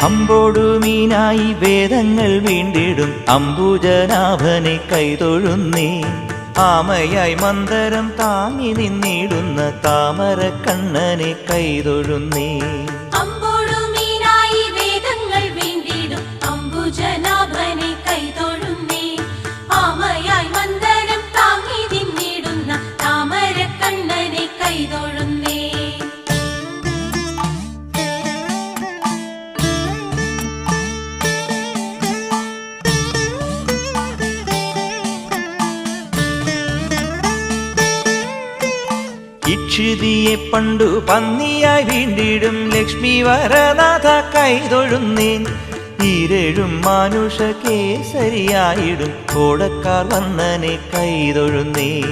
അമ്പോടു മീനായി വേദങ്ങൾ വീണ്ടിടും അംബുജനാഭനെ കൈതൊഴുന്നേ. ആമയായി മന്ദരം താങ്ങി നിന്നിടുന്ന താമര കണ്ണനെ കൈതൊഴുന്നേ. അമ്പോടുമീനായി വേദങ്ങൾ വീണ്ടിടും അംബുജനാഭനെ കൈതൊഴുന്നേ. ആമയായി മന്ദരം താങ്ങി നിന്നിടുന്ന താമര കണ്ണനെ കൈതൊഴുന്നേ. ഇക്ഷിതിയെ പണ്ടു പന്നിയായി വീണ്ടിടും ലക്ഷ്മി വരനാഥ കൈതൊഴുന്നേൻ. ഈരേഴും മാനുഷ കേസരിയായിടും കോടക്കാർ വന്നനെ കൈതൊഴുന്നേ.